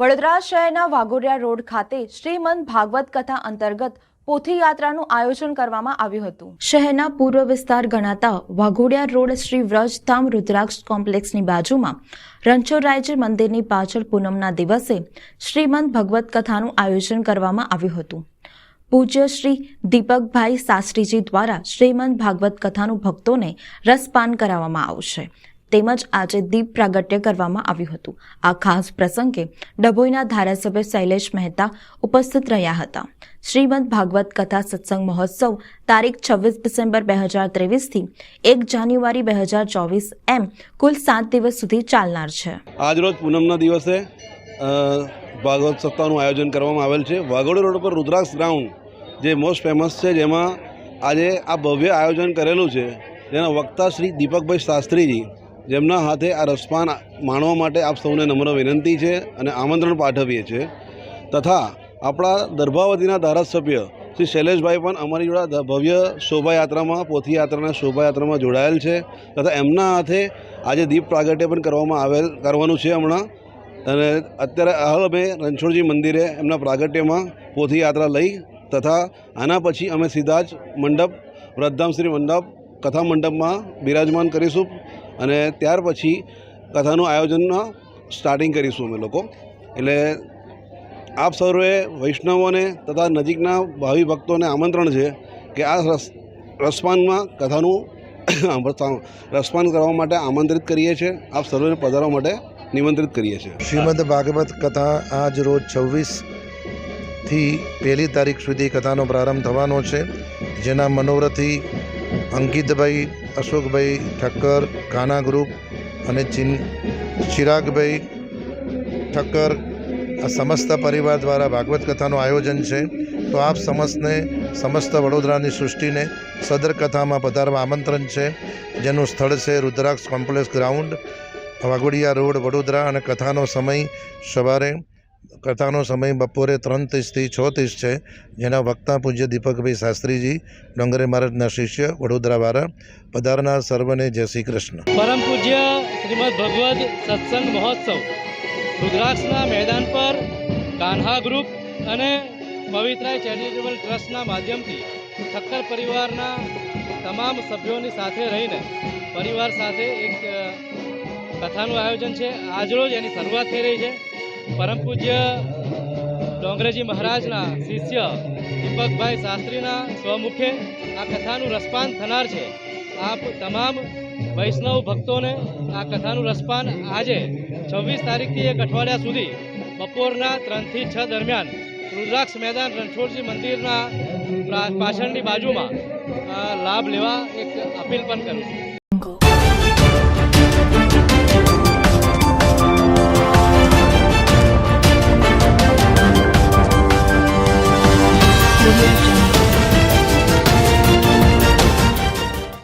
વડોદરા શહેરના વાઘોડિયા રોડ ખાતે શ્રીમદ ભાગવત કથા અંતર્ગત પોથી યાત્રાનું આયોજન કરવામાં આવ્યું હતું। શહેરના પૂર્વ વિસ્તાર ગણાતા વાઘોડિયા રોડ શ્રી વ્રજધામ રુદ્રાક્ષ કોમ્પ્લેક્સની બાજુમાં રણછોડરાયજી મંદિરની પાછળ પૂનમના દિવસે શ્રીમદ ભગવત કથાનું આયોજન કરવામાં આવ્યું હતું। પૂજ્ય શ્રી દીપકભાઈ શાસ્ત્રીજી દ્વારા શ્રીમદ ભાગવત કથાનું ભક્તોને રસપાન કરાવવામાં આવશે તેમજ આજે દીપ પ્રાગટ્ય કરવામાં આવ્યું હતું। આ ખાસ પ્રસંગે ડભોઈના ધારાસભ્ય શૈલેષ મહેતા ઉપસ્થિત રહ્યા હતા। શ્રીમદ ભાગવત કથા સત્સંગ મહોત્સવ તારીખ 26 ડિસેમ્બર 2023 થી 1 જાન્યુઆરી 2024 એમ કુલ 7 દિવસ સુધી ચાલનાર છે। આજરોજ પૂનમના દિવસે ભાગવત સપ્તાહનું આયોજન કરવામાં આવેલ છે। વાઘોડિયા રોડ પર રુદ્રાક્ષ ગ્રાઉન્ડ જે મોસ્ટ ફેમસ છે, જેમાં આજે આ ભવ્ય આયોજન કરેલું છે, જેના વક્તા શ્રી દીપકભાઈ શાસ્ત્રીજી, જેમના હાથે આ રસપાન માણવા માટે આપ સૌને નમ્ર વિનંતી છે અને આમંત્રણ પાઠવીએ છીએ। તથા આપણા દર્ભાવતીના ધારાસભ્ય શ્રી શૈલેષભાઈ પણ અમારી જોડે ભવ્ય શોભાયાત્રામાં, પોથી યાત્રાના શોભાયાત્રામાં જોડાયેલ છે તથા એમના હાથે આજે દીપ પ્રાગટ્ય પણ કરવાનું છે હમણાં। અને અત્યારે હાલ અમે રણછોડજી મંદિરે એમના પ્રાગટ્યમાં પોથી યાત્રા લઈ તથા આના પછી અમે સીધા જ મંડપ, વ્રજધામ શ્રી મંડપ, કથા મંડપમાં બિરાજમાન કરીશું અને ત્યાર પછી કથાનું આયોજનના સ્ટાર્ટિંગ કરીશું અમે લોકો। એટલે આપ સર્વે વૈષ્ણવોને તથા નજીકના ભાવિ ભક્તોને આમંત્રણ છે કે આ રસપાનમાં કથાનું રસપાન કરવા માટે આમંત્રિત કરીએ છીએ। આપ સર્વેને પધારવા માટે નિમંત્રિત કરીએ છીએ। શ્રીમદ ભાગવત કથા આજ રોજ 26થી 1 તારીખ સુધી કથાનો પ્રારંભ થવાનો છે, જેના મનોરથી અંકિતભાઈ, અશોકભાઈ ઠક્કર, કાના ગ્રુપ અને ચિરાગભાઈ ઠક્કર, આ સમસ્ત પરિવાર દ્વારા ભાગવત કથાનું આયોજન છે। તો આપ સમસ્ત વડોદરાની સૃષ્ટિને સદર કથામાં પધારવા આમંત્રણ છે, જેનું સ્થળ છે Rudraksh complex ground, Waghodia road, Vadodara. અને કથાનો સમય બપોરે 3:30 થી 6:30 છે, જેના વક્તા પૂજ્ય દીપકભાઈ શાસ્ત્રીજી, ડોંગરે મહારાજના શિષ્ય, વડોદરાવાળા। પધારનાર સર્વને જય શ્રી કૃષ્ણ। પરમ પૂજ્ય શ્રીમદ ભગવદ સત્સંગ મહોત્સવ રુદ્રાક્ષના મેદાન પર કાન્હા ગ્રુપ અને પવિત્રાય ચેરિટેબલ ટ્રસ્ટના માધ્યમથી ઠક્કર પરિવારના તમામ સભ્યોની સાથે રહીને પરિવાર સાથે એક કથાનું આયોજન છે। આજરોજ એની શરૂઆત થઈ રહી છે। પરમ પૂજ્ય ડોંગરેજી મહારાજના શિષ્ય દીપકભાઈ શાસ્ત્રીના સ્વમુખે આ કથાનું રસપાન થનાર છે। આપ તમામ વૈષ્ણવ ભક્તોને આ કથાનું રસપાન આજે 26 તારીખથી 1 અઠવાડિયા સુધી બપોરના 3 થી 6 દરમિયાન રુદ્રાક્ષ મેદાન, રણછોડજી મંદિરના પાછળની બાજુમાં લાભ લેવા એક અપીલ પણ કરું છું।